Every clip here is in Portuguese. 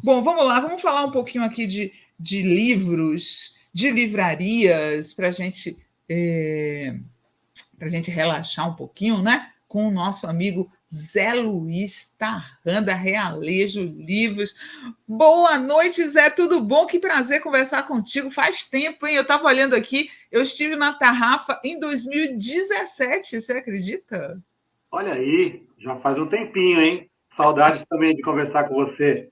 Bom, vamos lá, vamos falar um pouquinho aqui de livros, de livrarias, para gente relaxar um pouquinho, né? Com o nosso amigo Zé Luiz Tarran, da Realejo Livros. Boa noite, Zé, tudo bom? Que prazer conversar contigo. Faz tempo, hein? Eu estava olhando aqui, eu estive na Tarrafa em 2017, você acredita? Olha aí, já faz um tempinho, hein? Saudades também de conversar com você.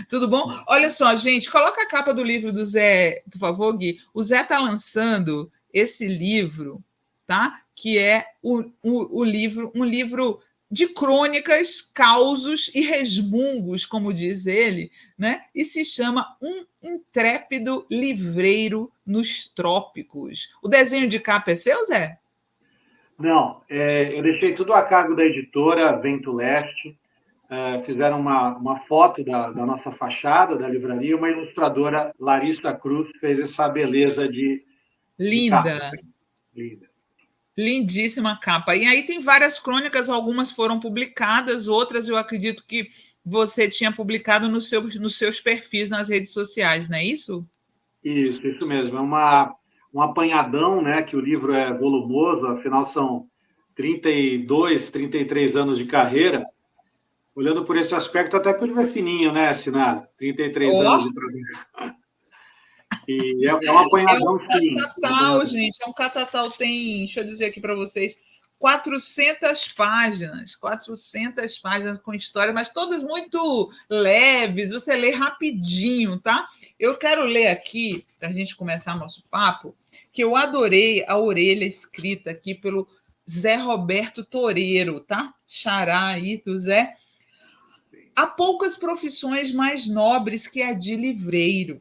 Tudo bom? Olha só, gente, coloca a capa do livro do Zé, por favor, Gui. O Zé está lançando esse livro, tá? Que é um livro de crônicas, causos e resmungos, como diz ele, né? E se chama Um Intrépido Livreiro nos Trópicos. O desenho de capa é seu, Zé? Não, eu deixei tudo a cargo da editora Vento Leste. Fizeram uma foto da nossa fachada da livraria, uma ilustradora, Larissa Cruz, fez essa beleza de capa. Linda. Linda. Lindíssima capa. E aí tem várias crônicas, algumas foram publicadas, outras eu acredito que você tinha publicado nos seus perfis nas redes sociais, não é isso? Isso mesmo. É um apanhadão, né? Que o livro é volumoso, afinal são 32, 33 anos de carreira. Olhando por esse aspecto, até que o livro é fininho, né, Sinara? 33 Ó, anos de trabalho. E é um é um apanhadão, sim. É um catatal, apanhadão. gente, é um catatal, tem, deixa eu dizer aqui para vocês, 400 páginas com história, mas todas muito leves, você lê rapidinho, tá? Eu quero ler aqui, para a gente começar nosso papo, que eu adorei a orelha escrita aqui pelo Zé Roberto Toreiro, tá? Xará aí do Zé. Há poucas profissões mais nobres que a de livreiro.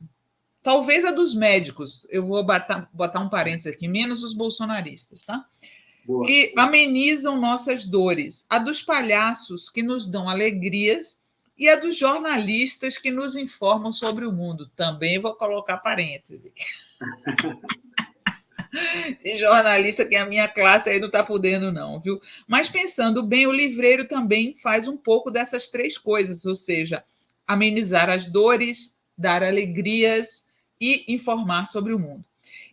Talvez a dos médicos, eu vou botar um parênteses aqui, menos os bolsonaristas, tá? Boa. Que amenizam nossas dores. A dos palhaços, que nos dão alegrias, e a dos jornalistas, que nos informam sobre o mundo. Também vou colocar parênteses. E jornalista que a minha classe aí não está podendo, não, viu? Mas pensando bem, o livreiro também faz um pouco dessas três coisas, ou seja, amenizar as dores, dar alegrias e informar sobre o mundo.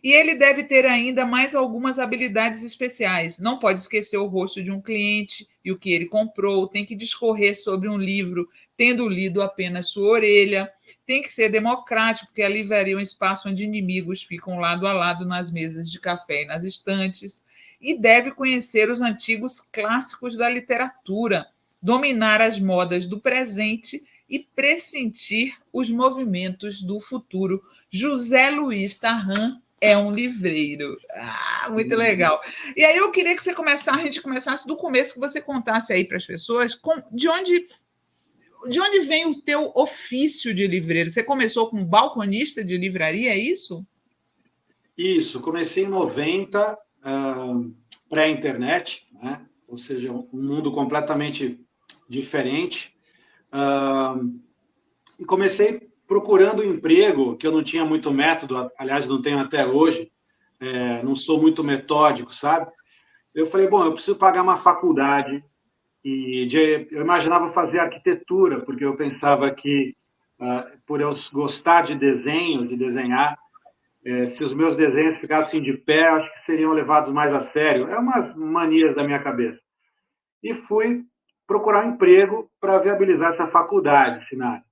E ele deve ter ainda mais algumas habilidades especiais. Não pode esquecer o rosto de um cliente e o que ele comprou, tem que discorrer sobre um livro, tendo lido apenas sua orelha, tem que ser democrático, porque a livraria é um espaço onde inimigos ficam lado a lado nas mesas de café e nas estantes, e deve conhecer os antigos clássicos da literatura, dominar as modas do presente e pressentir os movimentos do futuro. José Luiz Tarran é um livreiro. Ah, muito legal. E aí eu queria que a gente começasse do começo, que você contasse aí para as pessoas de onde vem o teu ofício de livreiro? Você começou como balconista de livraria, é isso? Isso, comecei em 90, pré-internet, né? Ou seja, um mundo completamente diferente. E comecei procurando um emprego, que eu não tinha muito método, aliás, não tenho até hoje, não sou muito metódico, sabe? Eu falei, bom, eu preciso pagar uma faculdade, eu imaginava fazer arquitetura, porque eu pensava que, por eu gostar de desenho, de desenhar, se os meus desenhos ficassem de pé, acho que seriam levados mais a sério. É umas manias da minha cabeça. E fui procurar um emprego para viabilizar essa faculdade, Sinara.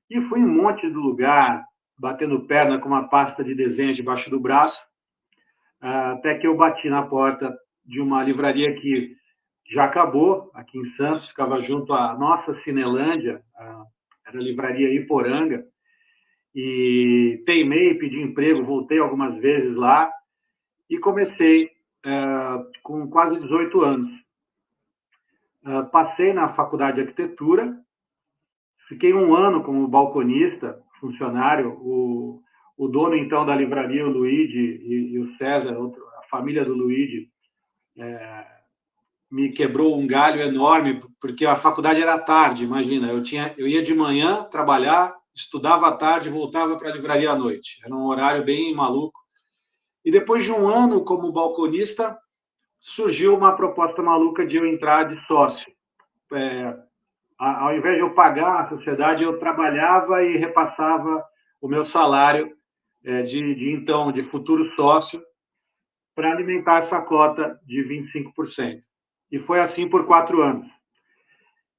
E fui em um monte de lugar, batendo perna com uma pasta de desenho debaixo do braço, até que eu bati na porta de uma livraria que já acabou, aqui em Santos, ficava junto à nossa Cinelândia, era a livraria Iporanga, e teimei, pedi emprego, voltei algumas vezes lá, e comecei com quase 18 anos. Passei na faculdade de arquitetura, fiquei um ano como balconista, funcionário, o dono, então, da livraria, o Luigi, e o César, a família do Luigi, me quebrou um galho enorme, porque a faculdade era tarde, imagina, eu ia de manhã trabalhar, estudava à tarde e voltava para a livraria à noite. Era um horário bem maluco. E depois de um ano como balconista, surgiu uma proposta maluca de eu entrar de sócio. ao invés de eu pagar a sociedade, eu trabalhava e repassava o meu salário de futuro sócio para alimentar essa cota de 25%. E foi assim por 4 anos.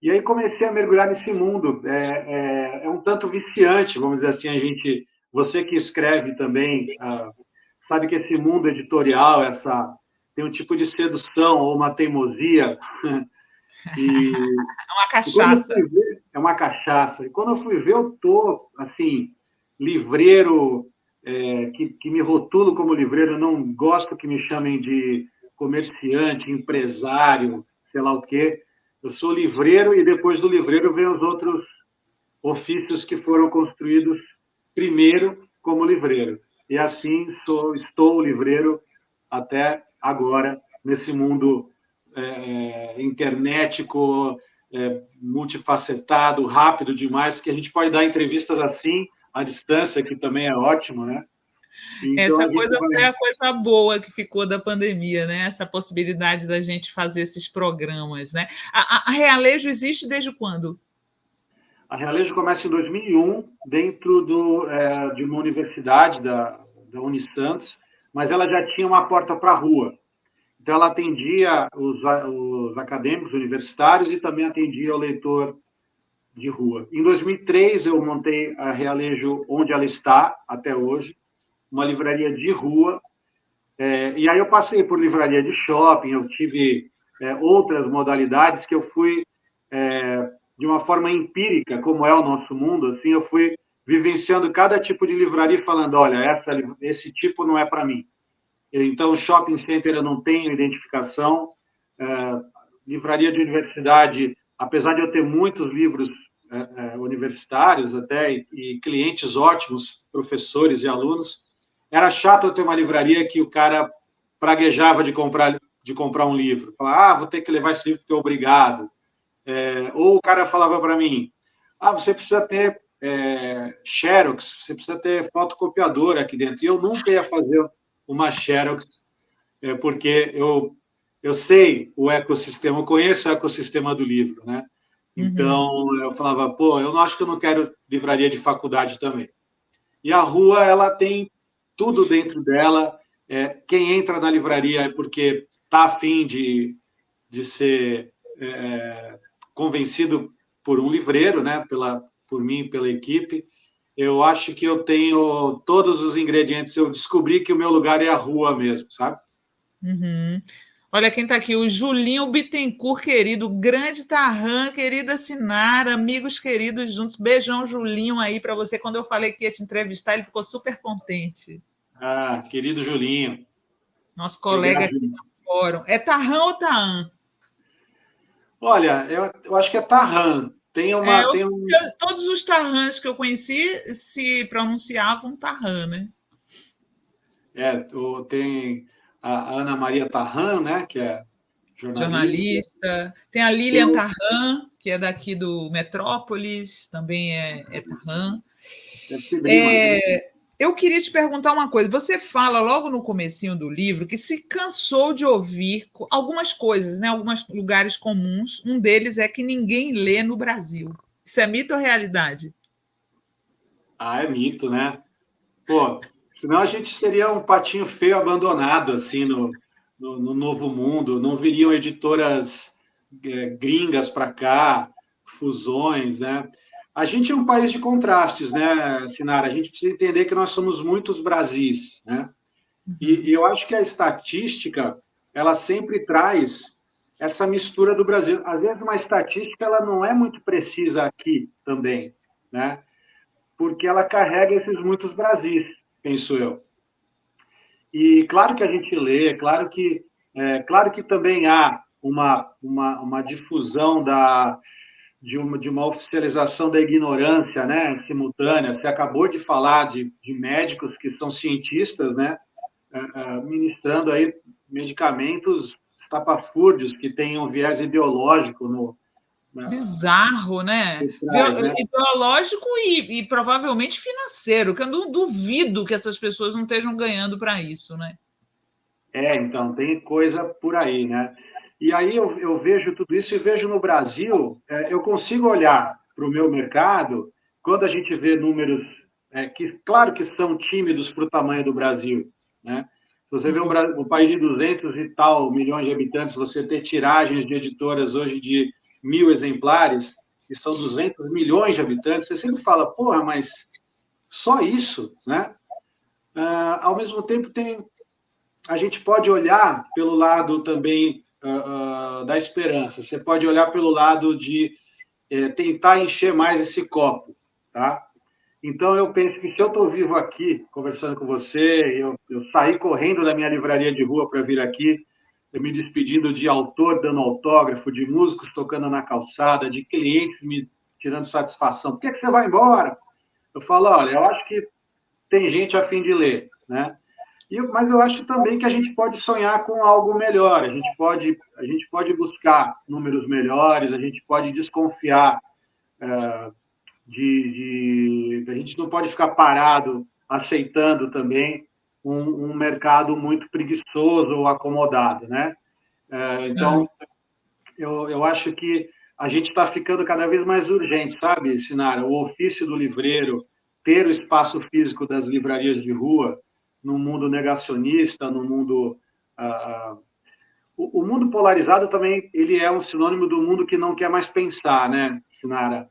E aí comecei a mergulhar nesse mundo. É um tanto viciante, vamos dizer assim, você que escreve também, sabe que esse mundo editorial, tem um tipo de sedução ou uma teimosia. É uma cachaça. É uma cachaça. E quando eu fui ver, eu tô assim, livreiro, que me rotulo como livreiro, eu não gosto que me chamem de comerciante, empresário, sei lá o quê. Eu sou livreiro e depois do livreiro vem os outros ofícios que foram construídos primeiro como livreiro. E assim estou livreiro até agora, nesse mundo internetico, multifacetado, rápido demais, que a gente pode dar entrevistas assim, à distância, que também é ótimo, né? Então, Essa coisa foi a coisa boa que ficou da pandemia, né? Essa possibilidade da gente fazer esses programas, né? A Realejo existe desde quando? A Realejo começa em 2001, dentro de uma universidade da Unisantos, mas ela já tinha uma porta para a rua. Então, ela atendia os acadêmicos universitários e também atendia o leitor de rua. Em 2003, eu montei a Realejo onde ela está até hoje, uma livraria de rua. E aí eu passei por livraria de shopping, eu tive outras modalidades que eu fui, de uma forma empírica, como é o nosso mundo, assim, eu fui vivenciando cada tipo de livraria e falando, olha, esse tipo não é para mim. Então, shopping center eu não tenho identificação. Livraria de universidade, apesar de eu ter muitos livros universitários até, e clientes ótimos, professores e alunos, era chato eu ter uma livraria que o cara praguejava de comprar um livro. Falava, vou ter que levar esse livro porque é obrigado. Ou o cara falava para mim, você precisa ter Xerox, você precisa ter fotocopiadora aqui dentro. E eu nunca ia fazer uma Xerox, porque eu sei o ecossistema, eu conheço o ecossistema do livro, né? Então, eu falava, eu não acho que eu não quero livraria de faculdade também. E a rua, ela tem tudo dentro dela. Quem entra na livraria é porque está a fim de ser convencido por um livreiro, né? Por mim, pela equipe. Eu acho que eu tenho todos os ingredientes. Eu descobri que o meu lugar é a rua mesmo, sabe? Olha quem está aqui, o Julinho Bittencourt, querido, grande Tarran, querida Sinara, amigos queridos juntos. Beijão, Julinho, aí para você. Quando eu falei que ia te entrevistar, ele ficou super contente. Querido Julinho. Nosso colega aqui no fórum. É Tarran ou Taan? Olha, eu acho que é Tarran. Todos os Tarrans que eu conheci se pronunciavam Tarran, né? Tem a Ana Maria Tarran, né, que é jornalista. Tem a Lilian Tarran, que é daqui do Metrópolis, também é Tarran. Eu queria te perguntar uma coisa. Você fala logo no comecinho do livro que se cansou de ouvir algumas coisas, né? Alguns lugares comuns. Um deles é que ninguém lê no Brasil. Isso é mito ou realidade? É mito, né? Senão a gente seria um patinho feio abandonado assim no novo mundo. Não viriam editoras gringas para cá, fusões, né? A gente é um país de contrastes, né, Sinara? A gente precisa entender que nós somos muitos Brasis, né? E eu acho que a estatística, ela sempre traz essa mistura do Brasil. Às vezes, uma estatística ela não é muito precisa aqui também, né? Porque ela carrega esses muitos Brasis, penso eu. E claro que a gente lê, claro que também há uma difusão de uma oficialização da ignorância, né, simultânea. Você acabou de falar de médicos que são cientistas, né, ministrando aí medicamentos estapafúrdios que têm um viés ideológico bizarro, né? Ideológico e provavelmente financeiro, que eu não duvido que essas pessoas não estejam ganhando para isso, né? Então, tem coisa por aí, né? E aí eu vejo tudo isso e vejo no Brasil, eu consigo olhar para o meu mercado, quando a gente vê números que, claro que são tímidos para o tamanho do Brasil, né? Se você vê um país de 200 e tal milhões de habitantes, você ter tiragens de editoras hoje de 1.000 exemplares, que são 200 milhões de habitantes, você sempre fala, porra, mas só isso, né? Ao mesmo tempo, a gente pode olhar pelo lado também da esperança. Você pode olhar pelo lado de tentar encher mais esse copo, tá? Então, eu penso que se eu estou vivo aqui, conversando com você, eu saí correndo da minha livraria de rua para vir aqui, eu me despedindo de autor dando autógrafo, de músicos tocando na calçada, de clientes me tirando satisfação. Por que você vai embora? Eu falo, olha, eu acho que tem gente a fim de ler, né? Mas eu acho também que a gente pode sonhar com algo melhor, a gente pode buscar números melhores, a gente pode desconfiar a gente não pode ficar parado aceitando também um mercado muito preguiçoso ou acomodado, né? Então, eu acho que a gente está ficando cada vez mais urgente, sabe, Sinara? O ofício do livreiro, ter o espaço físico das livrarias de rua, no mundo negacionista, no mundo... O mundo polarizado também, ele é um sinônimo do mundo que não quer mais pensar, né, Sinara?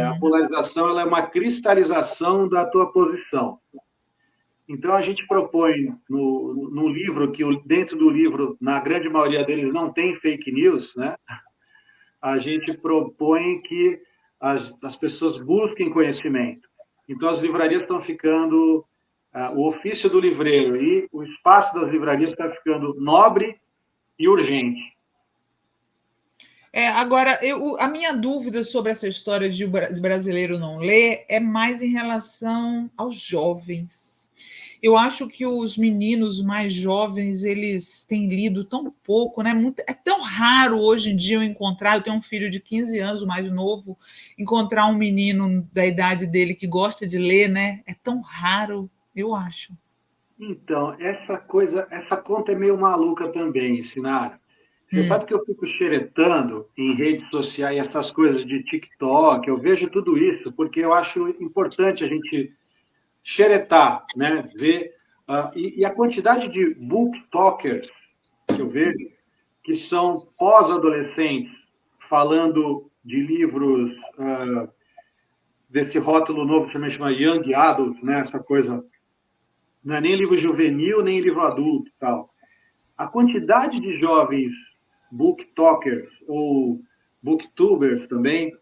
A polarização ela é uma cristalização da tua posição. Então, a gente propõe no livro, que dentro do livro, na grande maioria deles, não tem fake news, né? A gente propõe que as pessoas busquem conhecimento. Então, as livrarias estão ficando... o ofício do livreiro e o espaço das livrarias está ficando nobre e urgente. Agora, a minha dúvida sobre essa história de brasileiro não ler é mais em relação aos jovens. Eu acho que os meninos mais jovens, eles têm lido tão pouco, né? É tão raro hoje em dia eu tenho um filho de 15 anos, o mais novo, encontrar um menino da idade dele que gosta de ler, né? É tão raro, eu acho. Então, essa conta é meio maluca também, Sinara. Você sabe que eu fico xeretando em redes sociais essas coisas de TikTok, eu vejo tudo isso, porque eu acho importante a gente xeretar, né? Ver, e a quantidade de booktokers que eu vejo, que são pós-adolescentes, falando de livros desse rótulo novo que se chama Young Adult, né? Essa coisa, não é nem livro juvenil, nem livro adulto e tal. A quantidade de jovens booktokers ou booktubers também,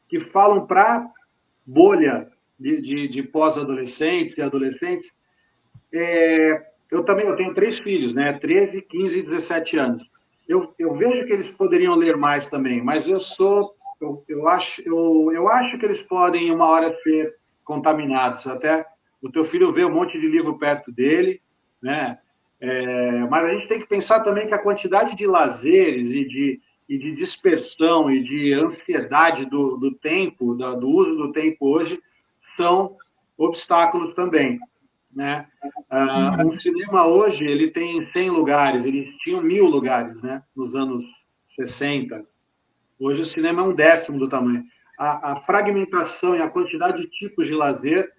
que falam para bolha de pós-adolescentes e adolescentes. Eu tenho 3 filhos, né? 13, 15 e 17 anos. Eu vejo que eles poderiam ler mais também, mas eu acho que eles podem, uma hora, ser contaminados. Até o teu filho vê um monte de livro perto dele, né? Mas a gente tem que pensar também que a quantidade de lazeres e de dispersão e de ansiedade do tempo, do uso do tempo hoje, são obstáculos também, né? Um cinema hoje, ele tem 100 lugares, eles tinham 1.000 lugares, né? Nos anos 60. Hoje o cinema é 1/10 do tamanho. A fragmentação e a quantidade de tipos de lazer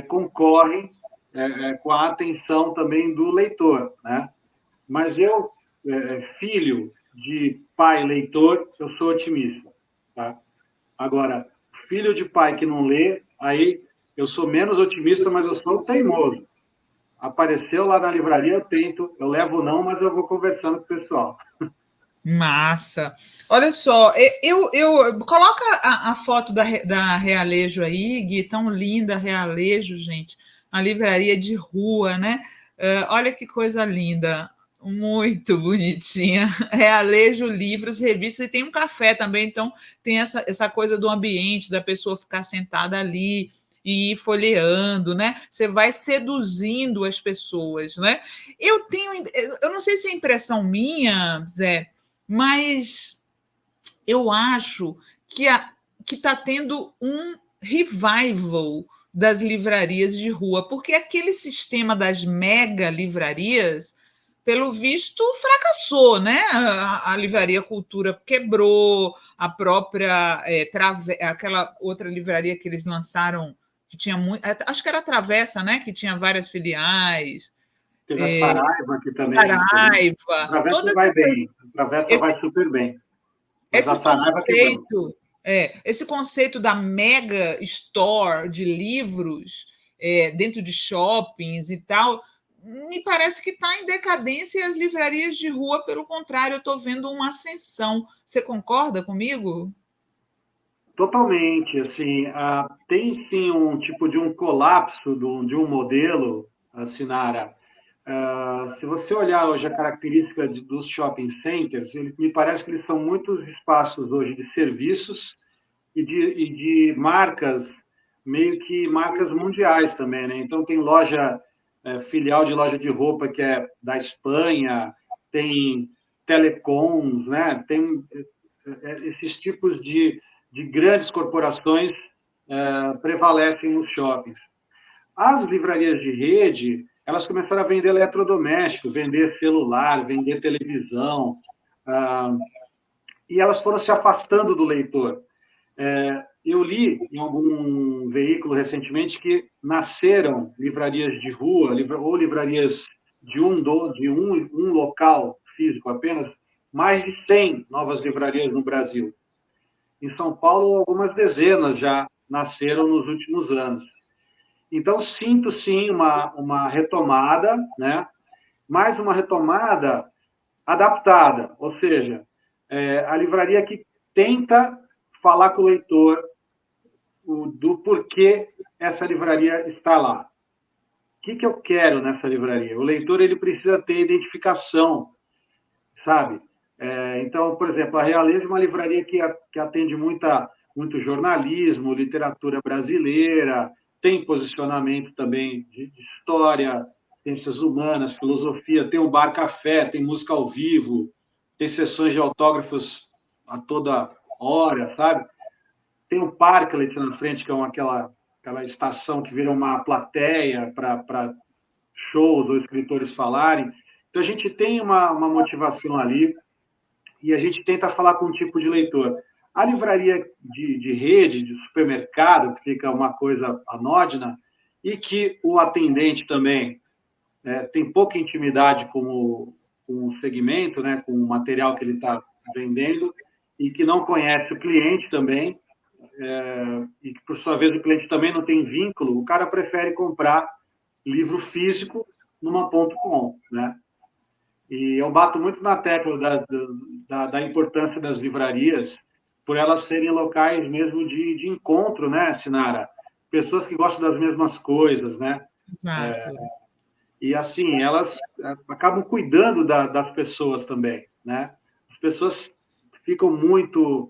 concorrem com a atenção também do leitor, né? Mas eu, filho de pai leitor, eu sou otimista, tá? Agora, filho de pai que não lê, aí eu sou menos otimista, mas eu sou teimoso. Apareceu lá na livraria, eu tento, eu levo não, mas eu vou conversando com o pessoal. Massa. Olha só, eu coloca a foto da Realejo aí, Gui, tão linda, Realejo, gente. A livraria de rua, né? Olha que coisa linda, muito bonitinha. Realejo, livros, revistas, e tem um café também, então tem essa coisa do ambiente, da pessoa ficar sentada ali e ir folheando, né? Você vai seduzindo as pessoas, né? Eu não sei se é impressão minha, Zé, mas eu acho que está tendo um revival das livrarias de rua, porque aquele sistema das mega livrarias pelo visto, fracassou, né? A Livraria Cultura quebrou, a própria aquela outra livraria que eles lançaram, que tinha muito, acho que era a Travessa, né? Que tinha várias filiais. Teve a Saraiva, que também a gente... A Saraiva, Travessa todas vai essas, bem, a Travessa esse, vai super bem, mas a esse Saraiva quebrou. conceito, esse conceito da mega store de livros dentro de shoppings e tal, me parece que está em decadência e as livrarias de rua, pelo contrário, eu estou vendo uma ascensão. Você concorda comigo? Totalmente, assim, tem sim um tipo de um colapso de um modelo, Sinara. Se você olhar hoje a característica dos shopping centers, me parece que eles são muitos espaços hoje de serviços e de marcas, meio que marcas mundiais também, né? Então, tem loja, filial de loja de roupa que é da Espanha, tem telecoms, né? Tem esses tipos de grandes corporações prevalecem nos shoppings. As livrarias de rede, elas começaram a vender eletrodoméstico, vender celular, vender televisão, e elas foram se afastando do leitor. Eu li em algum veículo recentemente que nasceram livrarias de rua ou livrarias de um local físico apenas, mais de 100 novas livrarias no Brasil. Em São Paulo, algumas dezenas já nasceram nos últimos anos. Então, sinto, sim, uma retomada, né? Mas uma retomada adaptada, ou seja, a livraria que tenta falar com o leitor do porquê essa livraria está lá. O que eu quero nessa livraria? O leitor ele precisa ter identificação, sabe? Então, por exemplo, a Realeza é uma livraria que atende muito jornalismo, literatura brasileira, tem posicionamento também de história, ciências humanas, filosofia, tem o Bar Café, tem música ao vivo, tem sessões de autógrafos a toda hora, sabe? Tem o Parklet na frente, que é aquela estação que vira uma plateia para shows ou escritores falarem. Então, a gente tem uma motivação ali e a gente tenta falar com um tipo de leitor. A livraria de rede, de supermercado, que fica uma coisa anódina, e que o atendente também tem pouca intimidade com o segmento, né, com o material que ele está vendendo, e que não conhece o cliente também, e que, por sua vez, o cliente também não tem vínculo, o cara prefere comprar livro físico numa .com, né? E eu bato muito na tecla da importância das livrarias, por elas serem locais mesmo de encontro, né, Sinara? Pessoas que gostam das mesmas coisas, né? Exato. E, assim, elas acabam cuidando das pessoas também, né? As pessoas ficam muito...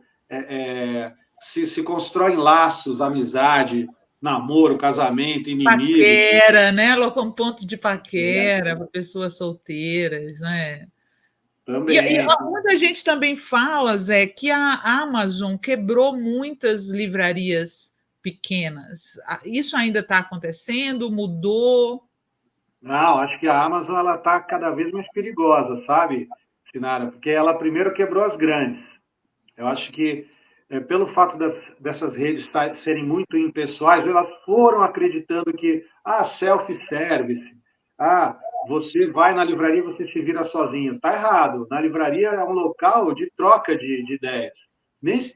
se constroem laços, amizade, namoro, casamento, inimigo. Paquera, né? Colocam pontos de paquera para pessoas solteiras, né? E Também. muita gente também fala, Zé, que a Amazon quebrou muitas livrarias pequenas. Isso ainda está acontecendo? Mudou? Não, acho que a Amazon ela está cada vez mais perigosa, sabe, Sinara? Porque ela primeiro quebrou as grandes. Eu acho que, pelo fato dessas redes serem muito impessoais, elas foram acreditando que, self-service, você vai na livraria e você se vira sozinho. Está errado. Na livraria é um local de troca de ideias.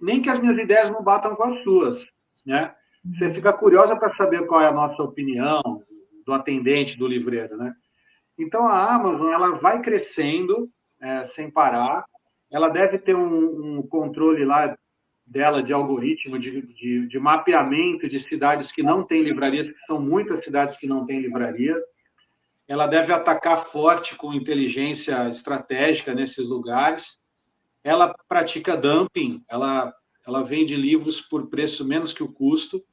Nem que as minhas ideias não batam com as suas, né? Você fica curiosa para saber qual é a nossa opinião, do atendente, do livreiro, né? Então, a Amazon ela vai crescendo sem parar. Ela deve ter um controle lá dela de algoritmo, de mapeamento de cidades que não têm livrarias, que são muitas cidades que não têm livraria. Ela deve atacar forte com inteligência estratégica nesses lugares. Ela pratica dumping, ela vende livros por preço menos que o custo.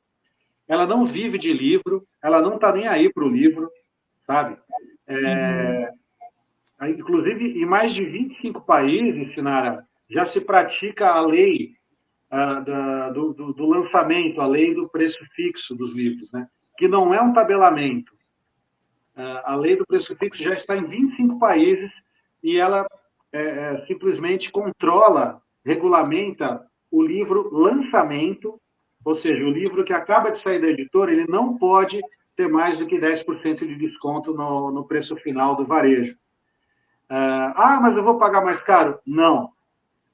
Ela não vive de livro, ela não está nem aí para o livro, sabe? Inclusive, em mais de 25 países, Sinara, já se pratica a lei do lançamento, a lei do preço fixo dos livros, né? Que não é um tabelamento. A lei do preço fixo já está em 25 países e ela simplesmente controla, regulamenta o livro lançamento, ou seja, o livro que acaba de sair da editora, ele não pode ter mais do que 10% de desconto no preço final do varejo. Mas eu vou pagar mais caro? Não.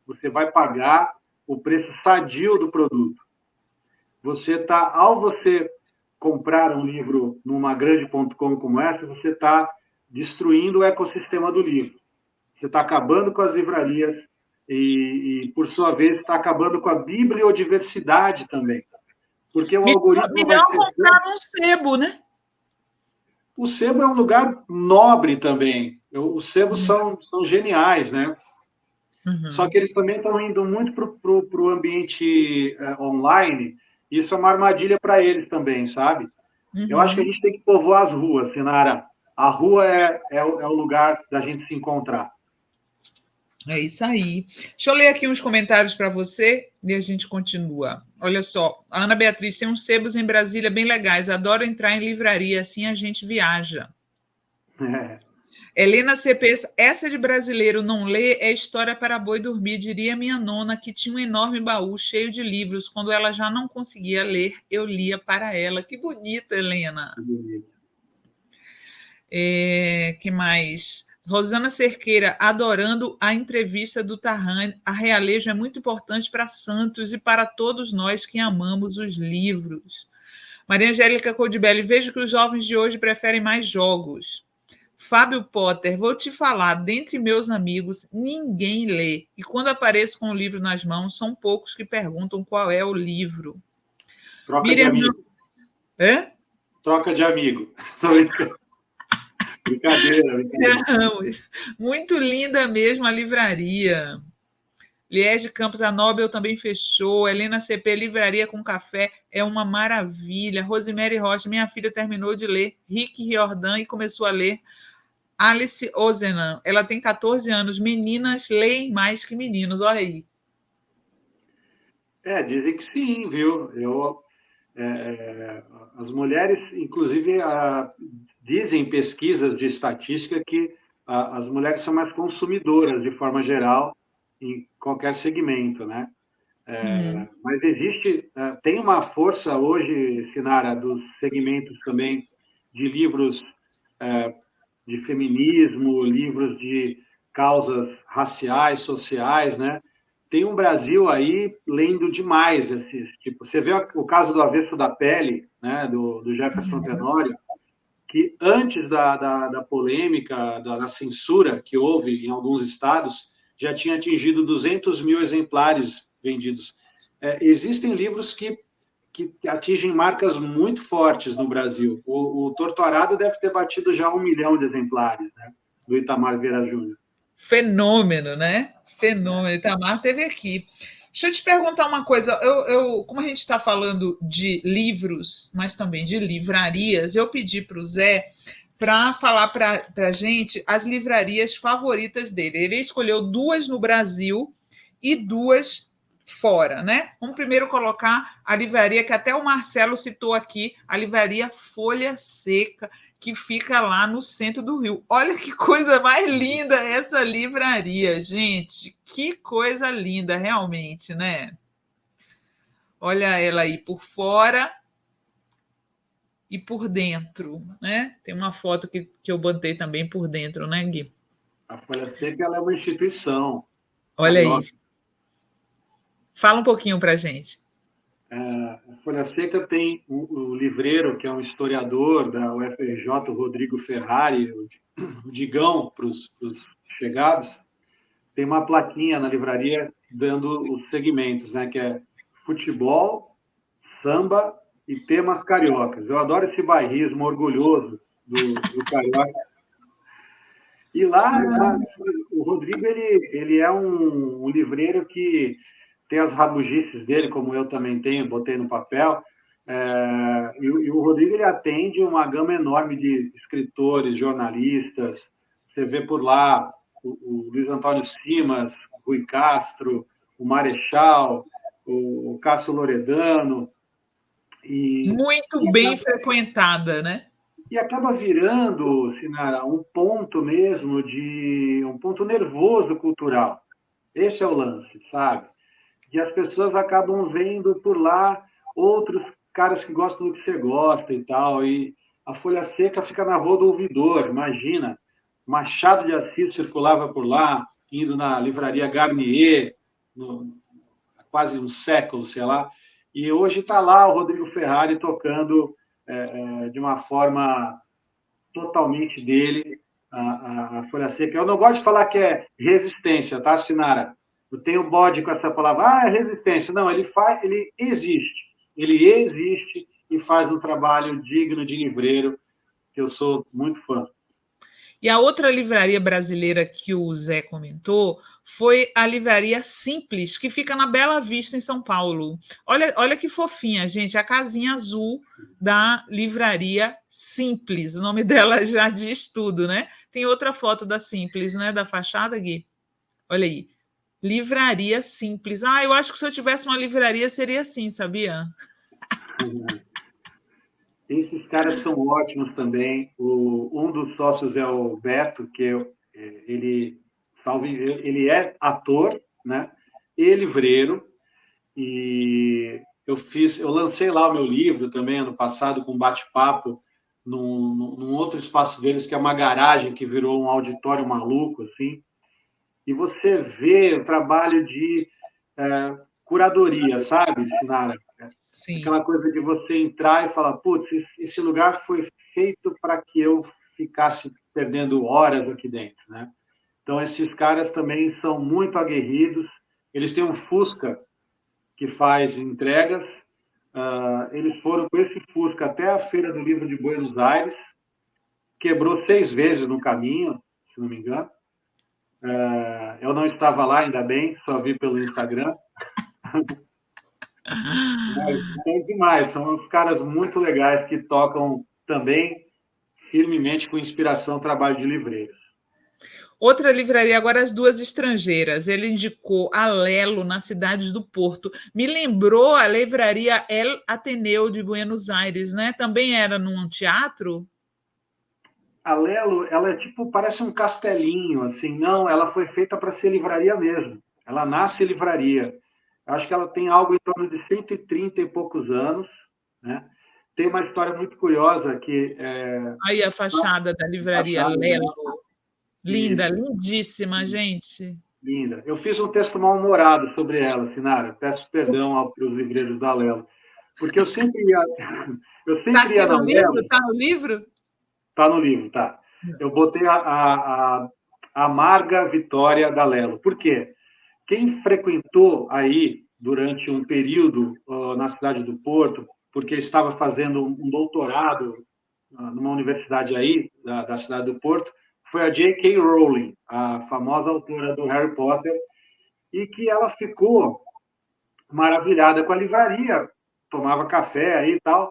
Você vai pagar o preço sadio do produto. Ao você comprar um livro numa grande.com como essa, você está destruindo o ecossistema do livro. Você está acabando com as livrarias e, por sua vez, está acabando com a bibliodiversidade também. Porque o algoritmo melhor comprar num sebo, né? O sebo é um lugar nobre também. Os sebos são geniais, né? Uhum. Só que eles também estão indo muito para o ambiente online. Isso é uma armadilha para eles também, sabe? Uhum. Eu acho que a gente tem que povoar as ruas, Sinara. A rua é o lugar da gente se encontrar. É isso aí. Deixa eu ler aqui uns comentários para você e a gente continua. Olha só, a Ana Beatriz tem uns sebos em Brasília bem legais. Adoro entrar em livraria, assim a gente viaja. Helena CP, essa de brasileiro não lê é história para boi dormir, diria minha nona, que tinha um enorme baú cheio de livros. Quando ela já não conseguia ler, eu lia para ela. Que bonito, Helena. Que bonito. Que mais? Rosana Cerqueira, adorando a entrevista do Tarran. A Realejo é muito importante para Santos e para todos nós que amamos os livros. Maria Angélica Codibelli, vejo que os jovens de hoje preferem mais jogos. Fábio Potter, vou te falar, dentre meus amigos, ninguém lê. E quando apareço com o livro nas mãos, são poucos que perguntam qual é o livro. Troca Miriam... de amigo. Troca de amigo. Brincadeira. Muito linda mesmo a livraria. Liege Campos, a Nobel também fechou. Helena CP, livraria com café é uma maravilha. Rosemary Rocha, minha filha terminou de ler Rick Riordan e começou a ler Alice Ozenham. Ela tem 14 anos. Meninas leem mais que meninos. Olha aí. Dizem que sim, viu? As mulheres, inclusive, dizem pesquisas de estatística que as mulheres são mais consumidoras, de forma geral, em qualquer segmento, né? Mas tem uma força hoje, Sinara, dos segmentos também de livros de feminismo, livros de causas raciais, sociais, né? Tem um Brasil aí lendo demais esses tipo. Você vê o caso do Avesso da Pele, né? Do Jefferson Tenório, que antes da polêmica, da censura que houve em alguns estados, já tinha atingido 200 mil exemplares vendidos. Existem livros que atingem marcas muito fortes no Brasil. O Torturado deve ter batido já 1 milhão de exemplares, né? Do Itamar Vieira Júnior. Fenômeno, né? Fenômeno. Itamar teve aqui. Deixa eu te perguntar uma coisa. Como a gente está falando de livros, mas também de livrarias, eu pedi para o Zé para falar para a gente as livrarias favoritas dele. Ele escolheu 2 no Brasil e 2 fora, né? Vamos primeiro colocar a livraria que até o Marcelo citou aqui, a livraria Folha Seca, que fica lá no centro do Rio. Olha que coisa mais linda essa livraria, gente. Que coisa linda, realmente, né? Olha ela aí por fora e por dentro, né? Tem uma foto que eu botei também por dentro, né, Gui? A Folha Seca ela é uma instituição. Olha isso. Fala um pouquinho para a gente. A Folha Seca tem o livreiro, que é um historiador da UFRJ, o Rodrigo Ferrari, o Digão para os chegados, tem uma plaquinha na livraria dando os segmentos, né, que é futebol, samba e temas cariocas. Eu adoro esse bairrismo orgulhoso do carioca. E lá, o Rodrigo, ele é um livreiro que tem as rabugices dele, como eu também tenho, botei no papel. E o Rodrigo, ele atende uma gama enorme de escritores, jornalistas. Você vê por lá o Luiz Antônio Simas, Rui Castro, o Marechal, o Cássio Loredano. Muito bem frequentada, né? E acaba virando, Sinara, um ponto mesmo um ponto nervoso cultural. Esse é o lance, sabe? E as pessoas acabam vendo por lá outros caras que gostam do que você gosta e tal, e a Folha Seca fica na Rua do Ouvidor, imagina. Machado de Assis circulava por lá, indo na livraria Garnier, há quase um século, sei lá, e hoje está lá o Rodrigo Ferrari tocando de uma forma totalmente dele a Folha Seca. Eu não gosto de falar que é resistência, tá, Sinara? Eu tenho bode com essa palavra, é resistência. Não, ele existe. Ele existe e faz um trabalho digno de livreiro, que eu sou muito fã. E a outra livraria brasileira que o Zé comentou foi a Livraria Simples, que fica na Bela Vista, em São Paulo. Olha que fofinha, gente, a casinha azul da Livraria Simples. O nome dela já diz tudo, né? Tem outra foto da Simples, né? Da fachada, Gui. Olha aí. Livraria Simples. Ah, eu acho que se eu tivesse uma livraria seria assim, sabia? Esses caras são ótimos também. Um dos sócios é o Beto, ele é ator, né? E livreiro. E eu lancei lá o meu livro também ano passado com um bate-papo num outro espaço deles que é uma garagem que virou um auditório maluco assim. E você vê o trabalho de curadoria, sabe, Sinara? Sim. Aquela coisa de você entrar e falar, putz, esse lugar foi feito para que eu ficasse perdendo horas aqui dentro, né? Então, esses caras também são muito aguerridos. Eles têm um Fusca que faz entregas. Eles foram com esse Fusca até a Feira do Livro de Buenos Aires. Quebrou 6 vezes no caminho, se não me engano. Eu não estava lá, ainda bem, só vi pelo Instagram. É demais, são uns caras muito legais que tocam também firmemente com inspiração trabalho de livreiros. Outra livraria, agora as duas estrangeiras. Ele indicou a Lelo, na cidade do Porto. Me lembrou a livraria El Ateneu de Buenos Aires, né? Também era num teatro? A Lelo, ela é tipo, parece um castelinho, assim. Não, ela foi feita para ser livraria mesmo. Ela nasce livraria. Acho que ela tem algo em torno de 130 e poucos anos, né? Tem uma história muito curiosa que... Aí a fachada da livraria Lelo. Linda, isso. Lindíssima, gente. Linda. Eu fiz um texto mal-humorado sobre ela, Sinara. Peço perdão para os livreiros da Lelo. Porque eu sempre ia... Está no livro? Está no livro? Está no livro, tá. Eu botei a amarga vitória da Lelo. Por quê? Quem frequentou aí durante um período na cidade do Porto, porque estava fazendo um doutorado numa universidade aí, da cidade do Porto, foi a J.K. Rowling, a famosa autora do Harry Potter, e que ela ficou maravilhada com a livraria, tomava café aí e tal,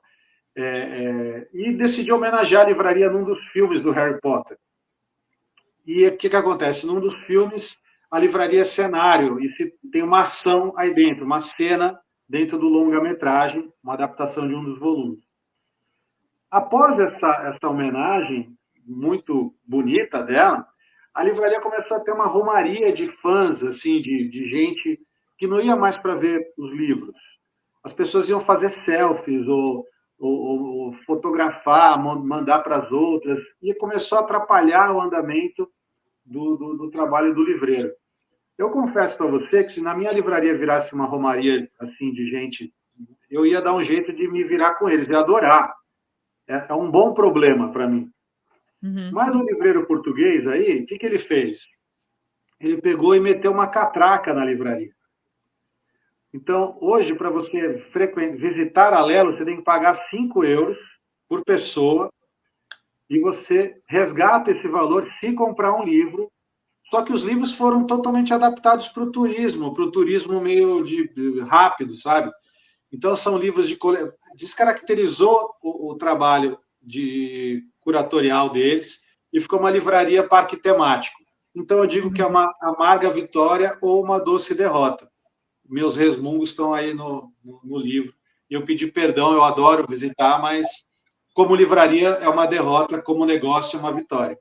e decidiu homenagear a livraria num dos filmes do Harry Potter. E o que acontece? Num dos filmes, a livraria é cenário, e tem uma ação aí dentro, uma cena dentro do longa-metragem, uma adaptação de um dos volumes. Após essa homenagem muito bonita dela, a livraria começou a ter uma romaria de fãs, assim, de gente que não ia mais para ver os livros. As pessoas iam fazer selfies ou fotografar, mandar para as outras, e começou a atrapalhar o andamento do trabalho do livreiro. Eu confesso para você que se na minha livraria virasse uma romaria assim de gente, eu ia dar um jeito de me virar com eles, ia adorar. É um bom problema para mim. Uhum. Mas o livreiro português aí, o que ele fez? Ele pegou e meteu uma catraca na livraria. Então, hoje, para você visitar a Lelo, você tem que pagar 5 euros por pessoa e você resgata esse valor se comprar um livro. Só que os livros foram totalmente adaptados para o turismo meio rápido, sabe? Então, são livros descaracterizou o trabalho curatorial deles e ficou uma livraria parque temático. Então, eu digo que é uma amarga vitória ou uma doce derrota. Meus resmungos estão aí no livro. E eu pedi perdão, eu adoro visitar, mas como livraria é uma derrota, como negócio é uma vitória.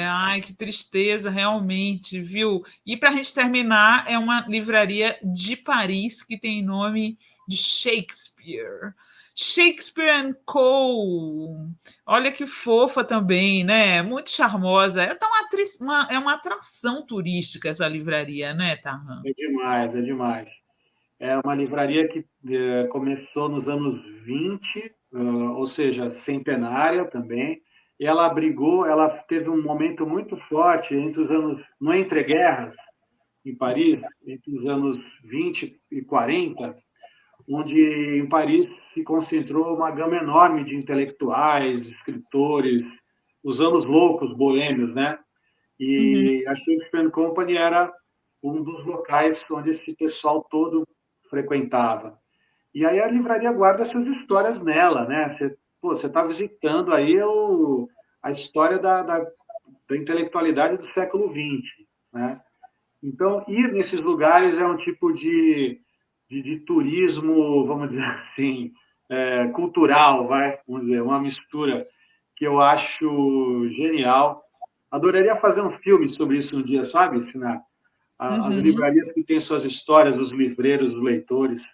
Ai, que tristeza, realmente, viu? E para a gente terminar, é uma livraria de Paris que tem nome de Shakespeare. Shakespeare Co. Olha que fofa também, né? Muito charmosa. É, é uma atração turística essa livraria, né, Tarran? É demais, é demais. É uma livraria que começou nos anos 20, ou seja, centenária também, e ela abrigou, ela teve um momento muito forte entre os anos, no entreguerras, em Paris, entre os anos 20 e 40, onde em Paris se concentrou uma gama enorme de intelectuais, escritores, os anos loucos, boêmios, né? Uhum. E a Shakespeare Company era um dos locais onde esse pessoal todo frequentava. E aí a livraria guarda essas histórias nela, né? Você está visitando aí a história da intelectualidade do século XX, né? Então, ir nesses lugares é um tipo de turismo, vamos dizer assim, cultural, vamos dizer, uma mistura que eu acho genial. Adoraria fazer um filme sobre isso um dia, sabe, Sinar? As Uhum. livrarias que têm suas histórias, os livreiros, os leitores.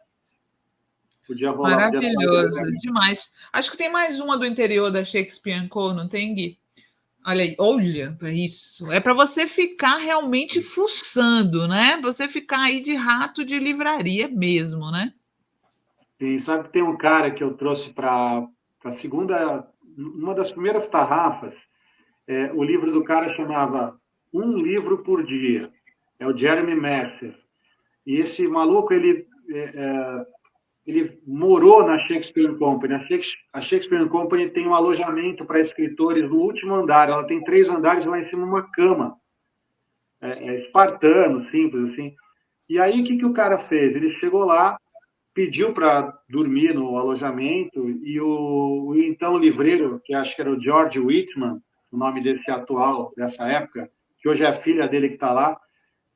Podia rolar, podia ser uma ideia Maravilhoso, para mim. demais. Acho que tem mais uma do interior da Shakespeare Co., não tem, Gui? Olha aí, olha para isso. É para você ficar realmente fuçando, né? Você ficar aí de rato de livraria mesmo, né? E sabe que tem um cara que eu trouxe para a segunda, uma das primeiras tarrafas, o livro do cara chamava Um Livro por Dia. É o Jeremy Mercer. E esse maluco, ele morou na Shakespeare Company. A Shakespeare Company tem um alojamento para escritores no último andar. Ela tem 3 andares lá em cima, uma cama. Espartano, simples, assim. E aí, o que o cara fez? Ele chegou lá, pediu para dormir no alojamento e o então livreiro, que acho que era o George Whitman, o nome desse atual, dessa época, que hoje é a filha dele que está lá,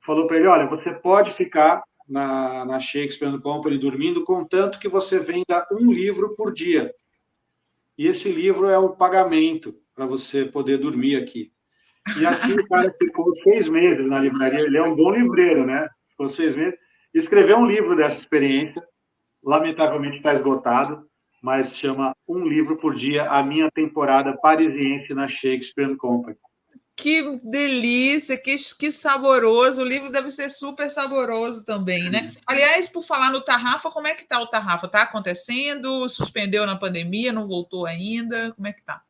falou para ele, olha, você pode ficar na Shakespeare Company dormindo, contanto que você venda um livro por dia. E esse livro é o pagamento para você poder dormir aqui. E assim o cara ficou 6 meses na livraria. Ele é um bom livreiro, né? Ficou 6 meses. Escreveu um livro dessa experiência. Lamentavelmente está esgotado, mas chama Um Livro por Dia, a minha temporada parisiense na Shakespeare Company. Que delícia, que saboroso. O livro deve ser super saboroso também, né? Aliás, por falar no Tarrafa, como é que tá o Tarrafa? Tá acontecendo? Suspendeu na pandemia? Não voltou ainda? Como é que tá?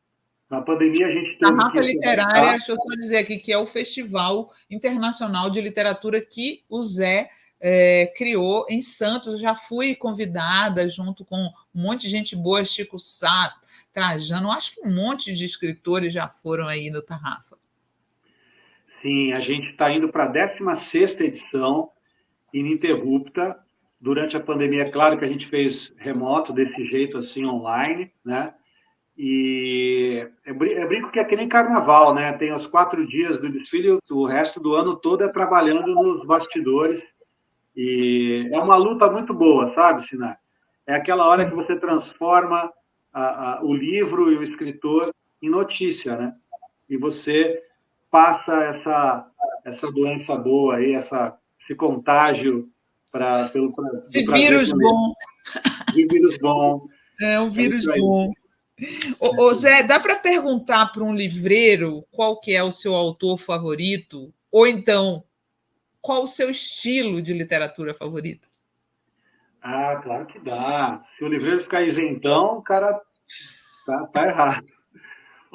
Na pandemia, a gente teve Tarrafa que se Literária, adaptar. deixa eu só dizer aqui que é o Festival Internacional de Literatura que o Zé criou em Santos. Já fui convidada junto com um monte de gente boa, Chico Sá, Trajano, acho que um monte de escritores já foram aí no Tarrafa. Sim, a gente está indo para a 16ª edição, ininterrupta. Durante a pandemia, é claro que a gente fez remoto, desse jeito assim, online, né? E eu brinco que é que nem carnaval, né? Tem os 4 dias do desfile, o resto do ano todo é trabalhando nos bastidores. E é uma luta muito boa, sabe, Sinar? É aquela hora que você transforma o livro e o escritor em notícia, né? E você passa essa doença boa aí, esse contágio do Esse prazer vírus com ler. bom, De vírus bom. é um É vírus isso aí. bom. Ô, Zé, dá para perguntar para um livreiro qual que é o seu autor favorito? Ou então, qual o seu estilo de literatura favorito? Ah, claro que dá. Se o livreiro ficar isentão, o cara tá errado.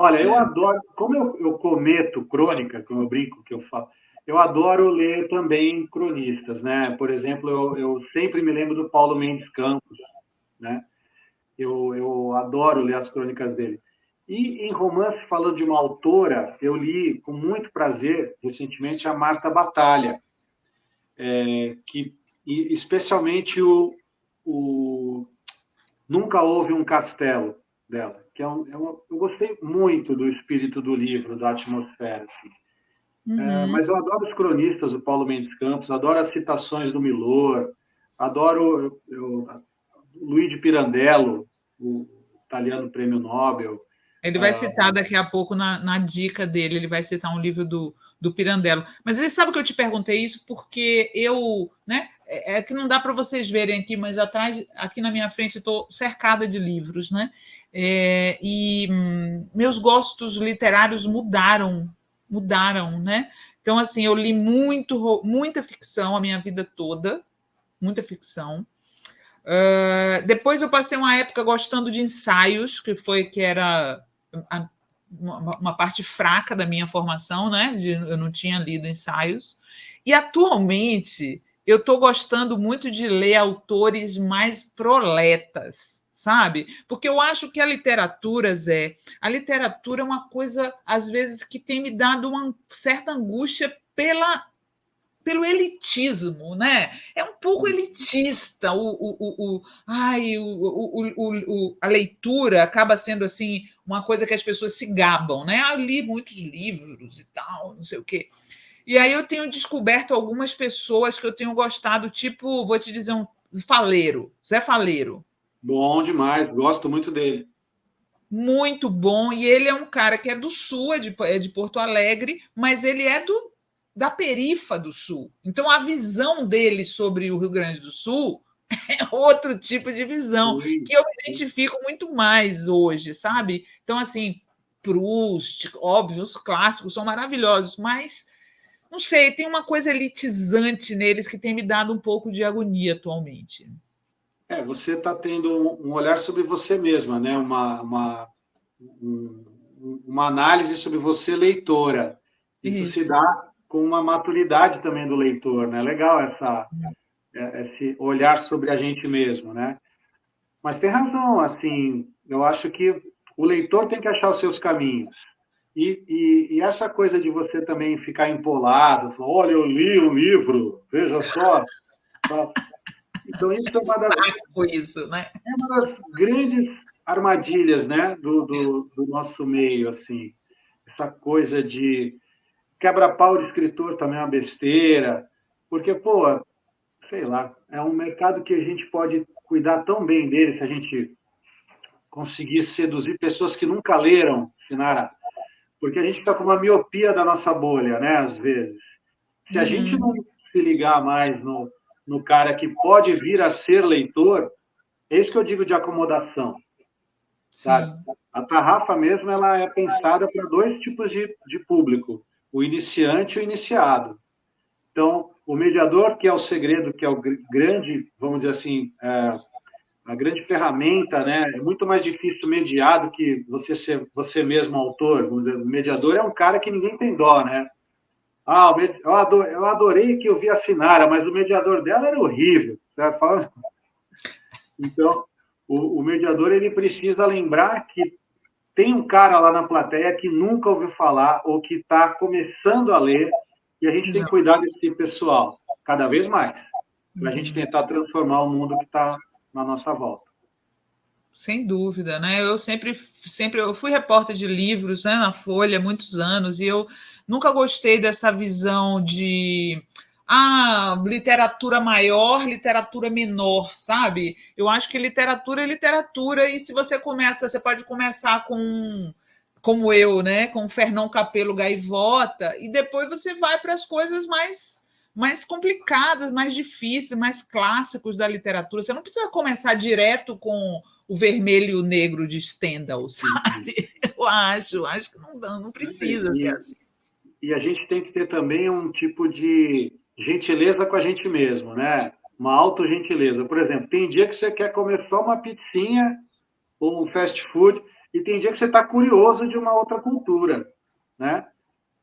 Olha, eu adoro, como eu cometo crônica, como eu brinco que eu falo, eu adoro ler também cronistas, né? Por exemplo, eu sempre me lembro do Paulo Mendes Campos, né? Eu adoro ler as crônicas dele. E em romance, falando de uma autora, eu li com muito prazer, recentemente, a Marta Batalha, que especialmente o Nunca Houve um Castelo dela, que eu gostei muito do espírito do livro, da atmosfera. Assim. Uhum. Mas eu adoro os cronistas do Paulo Mendes Campos, adoro as citações do Milor, adoro Luiz de Pirandello, italiano prêmio Nobel. Ele vai citar daqui a pouco na dica dele, ele vai citar um livro do Pirandello. Mas você sabe que eu te perguntei isso porque eu, né? É que não dá para vocês verem aqui, mas atrás, aqui na minha frente, estou cercada de livros, né? E meus gostos literários mudaram, né? Então, assim, eu li muita ficção a minha vida toda, muita ficção. Depois eu passei uma época gostando de ensaios, que era uma parte fraca da minha formação, né? Eu não tinha lido ensaios. E atualmente eu estou gostando muito de ler autores mais proletas, sabe? Porque eu acho que a literatura é uma coisa, às vezes, que tem me dado uma certa angústia pelo elitismo, né? É um pouco elitista. A leitura acaba sendo assim uma coisa que as pessoas se gabam, né? Eu li muitos livros e tal, não sei o quê. E aí eu tenho descoberto algumas pessoas que eu tenho gostado, tipo, vou te dizer, um Faleiro, Zé Faleiro. Bom demais, gosto muito dele. Muito bom, e ele é um cara que é do Sul, é de Porto Alegre, mas ele é da perifa do Sul. Então, a visão dele sobre o Rio Grande do Sul é outro tipo de visão, que eu me identifico muito mais hoje, sabe? Então, assim, Proust, óbvio, os clássicos são maravilhosos, mas, não sei, tem uma coisa elitizante neles que tem me dado um pouco de agonia atualmente. Você está tendo um olhar sobre você mesma, né? Uma análise sobre você, leitora. Isso se dá com uma maturidade também do leitor, né? Legal esse olhar sobre a gente mesmo, né? Mas tem razão, assim, eu acho que o leitor tem que achar os seus caminhos. E essa coisa de você também ficar empolado, falar, olha, eu li um livro, veja só. Então, isso é uma das grandes armadilhas, né, do nosso meio, assim. Essa coisa de quebra-pau de escritor também é uma besteira, porque, pô, sei lá, é um mercado que a gente pode cuidar tão bem dele se a gente conseguir seduzir pessoas que nunca leram, Sinara, porque a gente está com uma miopia da nossa bolha, né, às vezes. Se a gente não se ligar mais no cara que pode vir a ser leitor, é isso que eu digo de acomodação. Sabe? A Tarrafa mesmo ela é pensada para dois tipos de público, o iniciante e o iniciado. Então, o mediador, que é o segredo, que é o grande, vamos dizer assim, a grande ferramenta, né? É muito mais difícil mediar do que você ser você mesmo autor. Vamos dizer, o mediador é um cara que ninguém tem dó, né? Eu adorei que eu vi a Sinara, mas o mediador dela era horrível. Sabe? Então, o mediador ele precisa lembrar que tem um cara lá na plateia que nunca ouviu falar ou que está começando a ler, e a gente tem que cuidar desse pessoal cada vez mais, para a gente tentar transformar o mundo que está na nossa volta. Sem dúvida, né? Eu sempre eu fui repórter de livros, né, na Folha há muitos anos, e eu nunca gostei dessa visão de literatura maior, literatura menor, sabe? Eu acho que literatura é literatura, e se você pode começar como eu, né, com Fernão Capelo Gaivota, e depois você vai para as coisas mais complicadas, mais difíceis, mais clássicos da literatura. Você não precisa começar direto com o Vermelho e o Negro de Stendhal, sabe? Eu acho que não precisa ser assim. E a gente tem que ter também um tipo de gentileza com a gente mesmo, né? Uma autogentileza. Por exemplo, tem dia que você quer comer só uma pizzinha ou um fast food, e tem dia que você está curioso de uma outra cultura, né?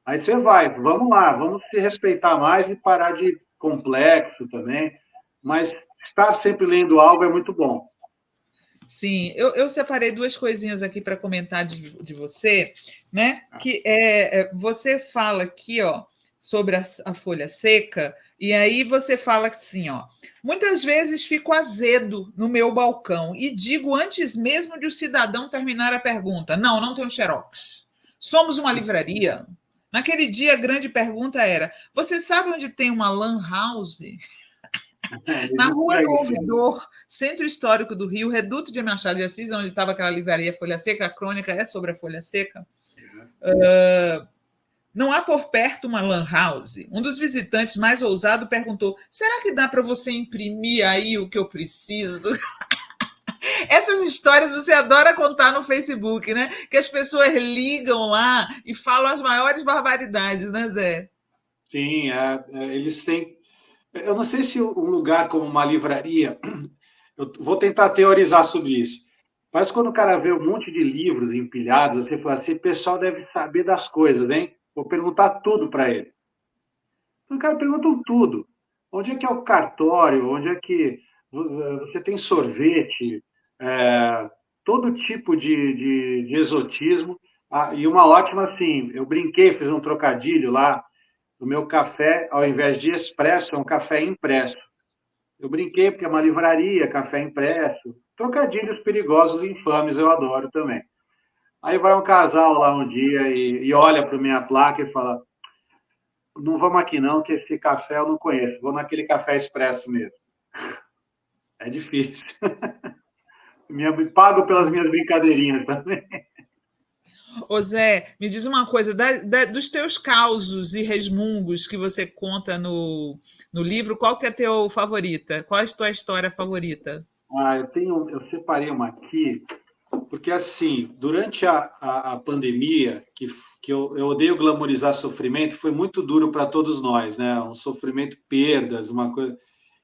Aí você vai, vamos lá, vamos se respeitar mais e parar de complexo também, mas estar sempre lendo algo é muito bom. Sim, eu separei duas coisinhas aqui para comentar de você, né? Que você fala aqui, ó, sobre a folha seca, e aí você fala assim, ó, muitas vezes fico azedo no meu balcão e digo antes mesmo de o cidadão terminar a pergunta, não tenho xerox. Somos uma livraria? Naquele dia a grande pergunta era, você sabe onde tem uma lan house? Na Rua do Ouvidor, Centro Histórico do Rio, Reduto de Machado de Assis, onde estava aquela livraria Folha Seca, a crônica é sobre a Folha Seca. Não há por perto uma lan house. Um dos visitantes mais ousado perguntou: será que dá para você imprimir aí o que eu preciso? Essas histórias você adora contar no Facebook, né? Que as pessoas ligam lá e falam as maiores barbaridades, né, Zé? Sim, eles têm. Eu não sei se um lugar como uma livraria. Eu vou tentar teorizar sobre isso. Mas quando o cara vê um monte de livros empilhados, você fala assim: o pessoal deve saber das coisas, hein? Vou perguntar tudo para ele. Então, o cara pergunta tudo. Onde é que é o cartório? Onde é que você tem sorvete? Todo tipo de exotismo. E uma ótima, assim, eu brinquei, fiz um trocadilho lá. O meu café, ao invés de expresso, é um café impresso. Eu brinquei porque é uma livraria, café impresso. Trocadilhos perigosos e infames eu adoro também. Aí vai um casal lá um dia e olha para minha placa e fala: não vamos aqui não, que esse café eu não conheço. Vou naquele café expresso mesmo. É difícil. Pago pelas minhas brincadeirinhas também. Ô Zé, me diz uma coisa, dos teus causos e resmungos que você conta no livro, qual que é a tua favorita? Qual é a tua história favorita? Eu separei uma aqui, porque assim, durante a pandemia, que eu odeio glamorizar sofrimento, foi muito duro para todos nós, né? Um sofrimento, perdas, uma coisa.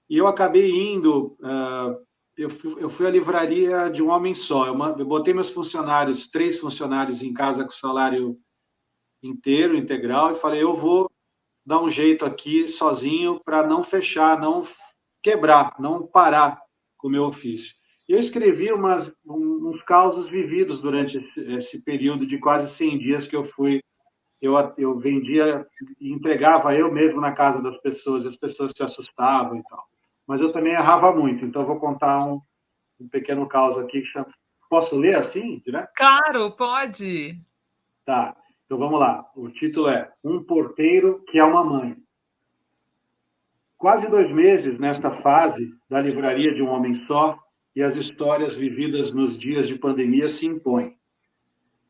E eu acabei indo, eu fui à livraria de um homem só. Eu botei meus funcionários, 3 funcionários em casa com salário inteiro, integral, e falei: eu vou dar um jeito aqui sozinho para não fechar, não quebrar, não parar com o meu ofício. E eu escrevi uns causos vividos durante esse período de quase 100 dias que eu fui. Eu vendia e entregava eu mesmo na casa das pessoas, as pessoas se assustavam e tal. Mas eu também errava muito, então eu vou contar um pequeno caos aqui que chama... Posso ler assim, né? Claro, pode. Tá, então vamos lá. O título é Um Porteiro que é uma Mãe. Quase 2 meses nesta fase da livraria de um homem só, e as histórias vividas nos dias de pandemia se impõem.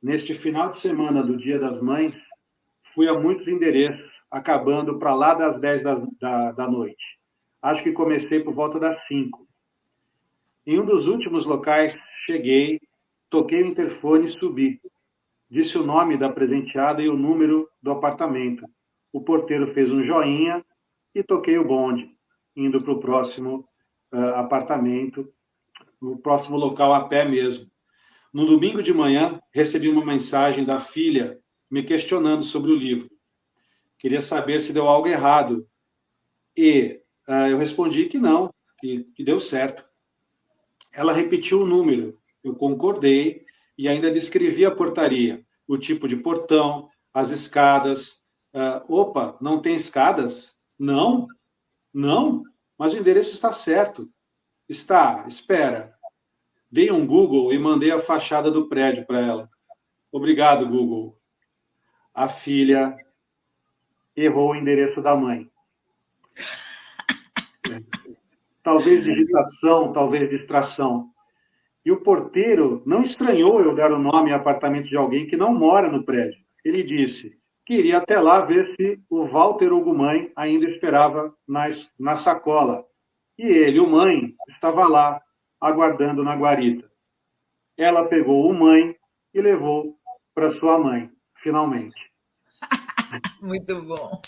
Neste final de semana do Dia das Mães, fui a muitos endereços, acabando para lá das 10 da noite. Acho que comecei por volta das 5. Em um dos últimos locais, cheguei, toquei o interfone e subi. Disse o nome da presenteada e o número do apartamento. O porteiro fez um joinha e toquei o bonde, indo para o próximo apartamento, no próximo local a pé mesmo. No domingo de manhã, recebi uma mensagem da filha me questionando sobre o livro. Queria saber se deu algo errado. E eu respondi que não, que deu certo. Ela repetiu o número, eu concordei e ainda descrevi a portaria, o tipo de portão, as escadas. Opa, não tem escadas? Não, não, mas o endereço está certo. Está, espera. Dei um Google e mandei a fachada do prédio para ela. Obrigado, Google. A filha errou o endereço da mãe. Talvez digitação, talvez distração. E o porteiro não estranhou eu dar o nome e apartamento de alguém que não mora no prédio. Ele disse que iria até lá ver se o Walter Hugo Mãe ainda esperava na sacola. E ele, o Mãe, estava lá, aguardando na guarita. Ela pegou o Mãe e levou para sua mãe, finalmente. Muito bom.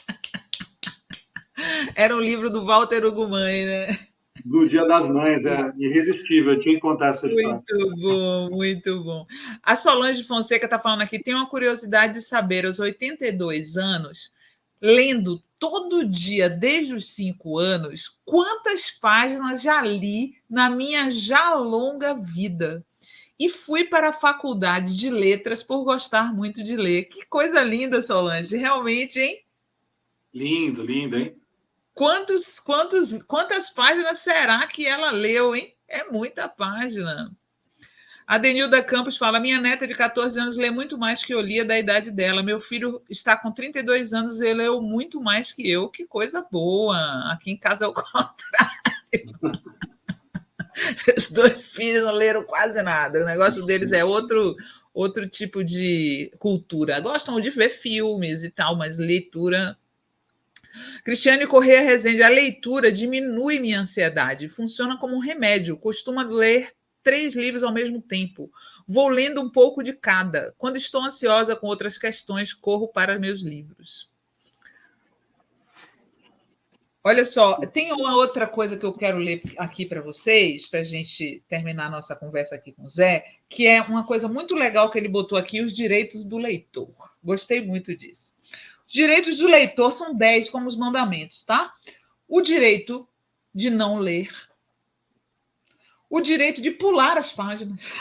Era um livro do Walter Ugumãe, né? Do Dia das Mães, irresistível, eu tinha que contar essa história. Muito bom, muito bom. A Solange Fonseca está falando aqui, tem uma curiosidade de saber, aos 82 anos, lendo todo dia, desde os 5 anos, quantas páginas já li na minha já longa vida. E fui para a faculdade de letras por gostar muito de ler. Que coisa linda, Solange, realmente, hein? Lindo, lindo, hein? Quantas páginas será que ela leu, hein? É muita página. A Denilda Campos fala: minha neta de 14 anos lê muito mais que eu lia da idade dela. Meu filho está com 32 anos e leu muito mais que eu. Que coisa boa. Aqui em casa é o contrário. Os 2 filhos não leram quase nada. O negócio deles é outro tipo de cultura. Gostam de ver filmes e tal, mas leitura. Cristiane Corrêa Rezende, a leitura diminui minha ansiedade, funciona como um remédio. Costumo ler 3 livros ao mesmo tempo. Vou lendo um pouco de cada. Quando estou ansiosa com outras questões, corro para meus livros. Olha só, tem uma outra coisa que eu quero ler aqui para vocês, para a gente terminar a nossa conversa aqui com o Zé, que é uma coisa muito legal que ele botou aqui, os direitos do leitor. Gostei muito disso. Os direitos do leitor são 10, como os mandamentos, tá? O direito de não ler, o direito de pular as páginas,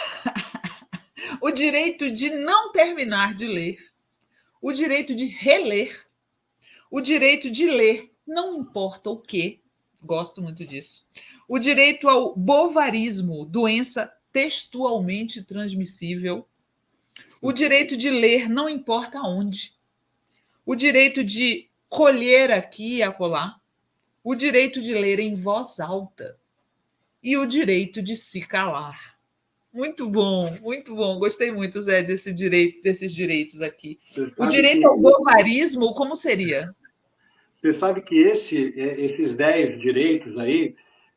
o direito de não terminar de ler, o direito de reler, o direito de ler, não importa o quê, gosto muito disso, o direito ao bovarismo, doença textualmente transmissível, o direito de ler, não importa onde, o direito de colher aqui e acolá, o direito de ler em voz alta e o direito de se calar. Muito bom. Gostei muito, Zé, desses direitos aqui. O direito ao bovarismo, como seria? Você sabe que esses 10 direitos aí,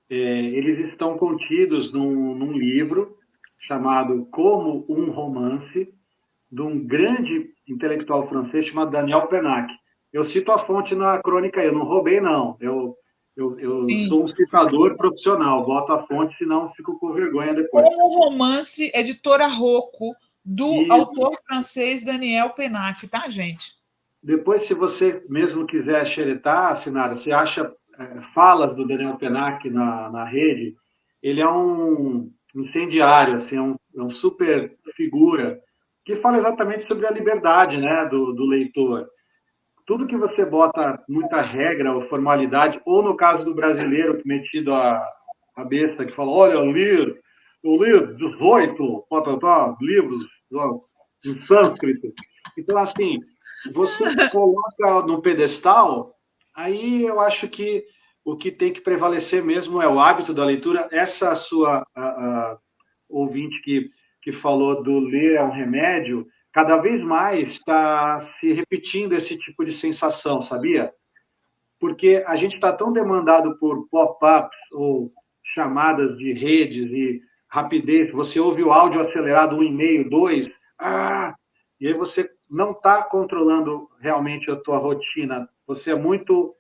eles estão contidos num livro chamado Como um Romance, de um grande intelectual francês chamado Daniel Pennac. Eu cito a fonte na crônica aí, eu não roubei, não. Eu sou um citador profissional, boto a fonte, senão fico com vergonha depois. Como um Romance, editora Rocco, do autor francês Daniel Pennac, tá, gente? Depois, se você mesmo quiser xeretar, Sinara, você acha falas do Daniel Pennac na rede, ele é um incendiário, assim, é um super figura, que fala exatamente sobre a liberdade, né, do leitor. Tudo que você bota muita regra ou formalidade, ou no caso do brasileiro metido a besta, que fala, olha, eu li 18 livros em sânscrito. Então, assim, você coloca no pedestal, aí eu acho que o que tem que prevalecer mesmo é o hábito da leitura. Essa sua ouvinte que falou do ler é um remédio, cada vez mais está se repetindo esse tipo de sensação, sabia? Porque a gente está tão demandado por pop-ups ou chamadas de redes e rapidez, você ouve o áudio acelerado 1,5, 2, e aí você não está controlando realmente a tua rotina, você é muito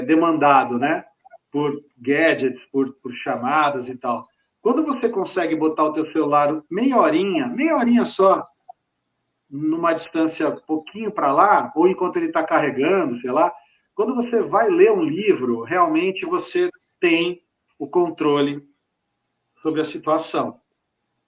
demandado, né? Por gadgets, por chamadas e tal. Quando você consegue botar o teu celular meia horinha só, numa distância pouquinho para lá, ou enquanto ele está carregando, sei lá, quando você vai ler um livro, realmente você tem o controle sobre a situação.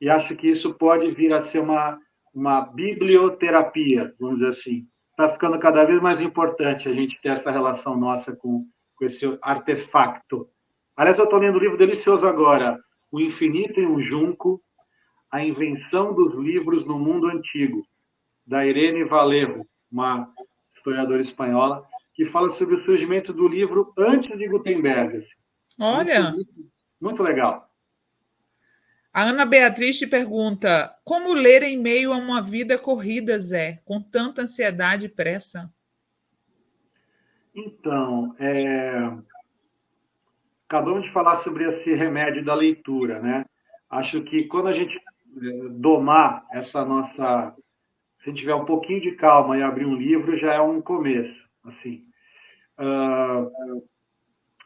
E acho que isso pode vir a ser uma biblioterapia, vamos dizer assim. Está ficando cada vez mais importante a gente ter essa relação nossa com esse artefacto. Aliás, eu estou lendo um livro delicioso agora, O Infinito em um Junco, A Invenção dos Livros no Mundo Antigo, da Irene Vallejo, uma historiadora espanhola, que fala sobre o surgimento do livro antes de Gutenberg. Olha! Muito legal. A Ana Beatriz te pergunta, como ler em meio a uma vida corrida, Zé, com tanta ansiedade e pressa? Então, acabamos de falar sobre esse remédio da leitura, né? Acho que quando a gente domar essa nossa... Se a gente tiver um pouquinho de calma e abrir um livro, já é um começo, assim.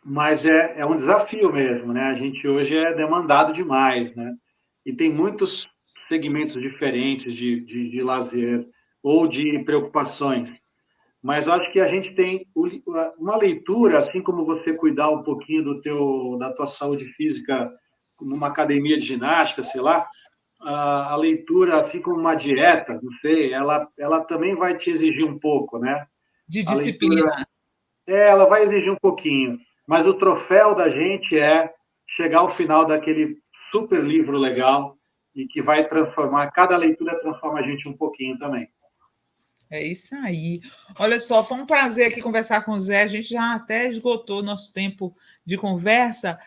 Mas é um desafio mesmo, né? A gente hoje é demandado demais, né? E tem muitos segmentos diferentes de lazer ou de preocupações. Mas acho que a gente tem uma leitura, assim como você cuidar um pouquinho da tua saúde física numa academia de ginástica, sei lá, a leitura, assim como uma dieta, não sei, ela também vai te exigir um pouco, né? De disciplina. Leitura, ela vai exigir um pouquinho, mas o troféu da gente é chegar ao final daquele super livro legal e que vai transformar, cada leitura transforma a gente um pouquinho também. É isso aí. Olha só, foi um prazer aqui conversar com o Zé. A gente já até esgotou nosso tempo de conversa.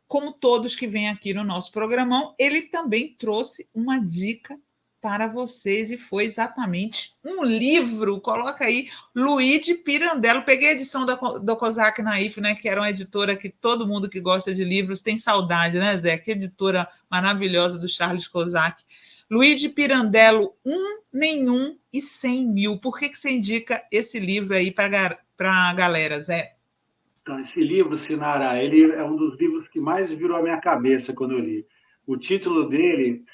como todos que vêm aqui no nosso programão, ele também trouxe uma dica para vocês e foi exatamente um livro. Coloca aí, Luigi Pirandello. Peguei a edição do Kozak Naif, né, que era uma editora que todo mundo que gosta de livros tem saudade, né, Zé? Que editora maravilhosa do Charles Kozak. Luigi Pirandello, Nenhum e 100 mil. Por que você indica esse livro aí para a galera, Zé? Então, esse livro, Sinara, ele é um dos livros que mais virou a minha cabeça quando eu li. O título dele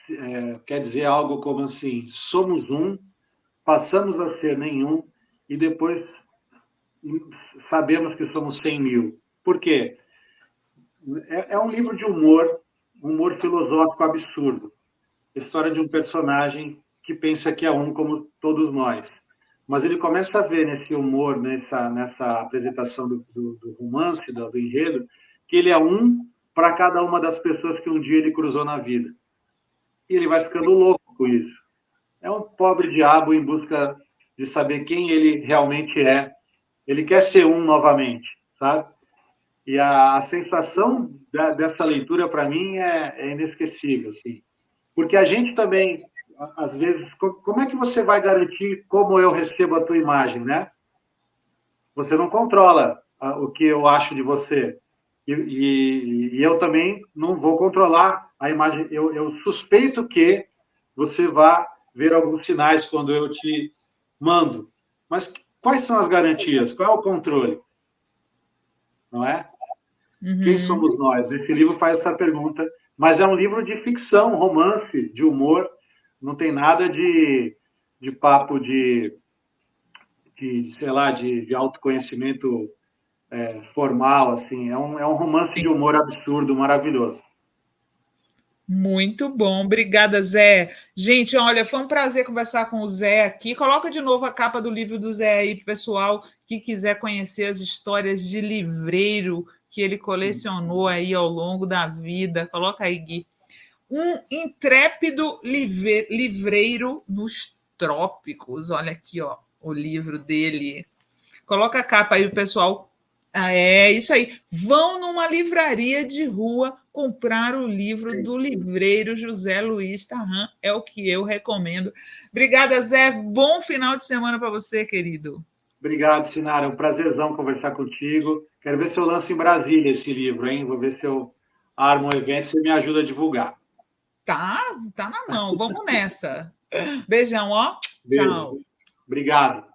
quer dizer algo como assim: somos um, passamos a ser nenhum e depois sabemos que somos 100 mil. Por quê? É um livro de humor filosófico absurdo. História de um personagem que pensa que é um como todos nós. Mas ele começa a ver nesse humor, nessa apresentação do romance, do enredo, que ele é um para cada uma das pessoas que um dia ele cruzou na vida. E ele vai ficando louco com isso. É um pobre diabo em busca de saber quem ele realmente é. Ele quer ser um novamente, sabe? E a sensação dessa leitura, para mim, é inesquecível, assim. Porque a gente também, às vezes, como é que você vai garantir como eu recebo a tua imagem, né? Você não controla o que eu acho de você. E eu também não vou controlar a imagem. Eu suspeito que você vá ver alguns sinais quando eu te mando. Mas quais são as garantias? Qual é o controle? Não é? Uhum. Quem somos nós? Esse livro faz essa pergunta, mas é um livro de ficção, romance, de humor, não tem nada de papo sei lá, de autoconhecimento formal, assim. É um romance de humor absurdo, maravilhoso. Muito bom, obrigada, Zé. Gente, olha, foi um prazer conversar com o Zé aqui. Coloca de novo a capa do livro do Zé aí para o pessoal que quiser conhecer as histórias de livreiro que ele colecionou aí ao longo da vida. Coloca aí, Gui. Um intrépido livreiro nos trópicos. Olha aqui, ó, o livro dele. Coloca a capa aí, o pessoal. É isso aí. Vão numa livraria de rua comprar o livro do livreiro José Luiz Tarran. É o que eu recomendo. Obrigada, Zé. Bom final de semana para você, querido. Obrigado, Sinara. É um prazerzão conversar contigo. Quero ver se eu lanço em Brasília esse livro, hein? Vou ver se eu armo um evento e você me ajuda a divulgar. Tá na mão. Vamos nessa. Beijão, ó. Beijo. Tchau. Obrigado.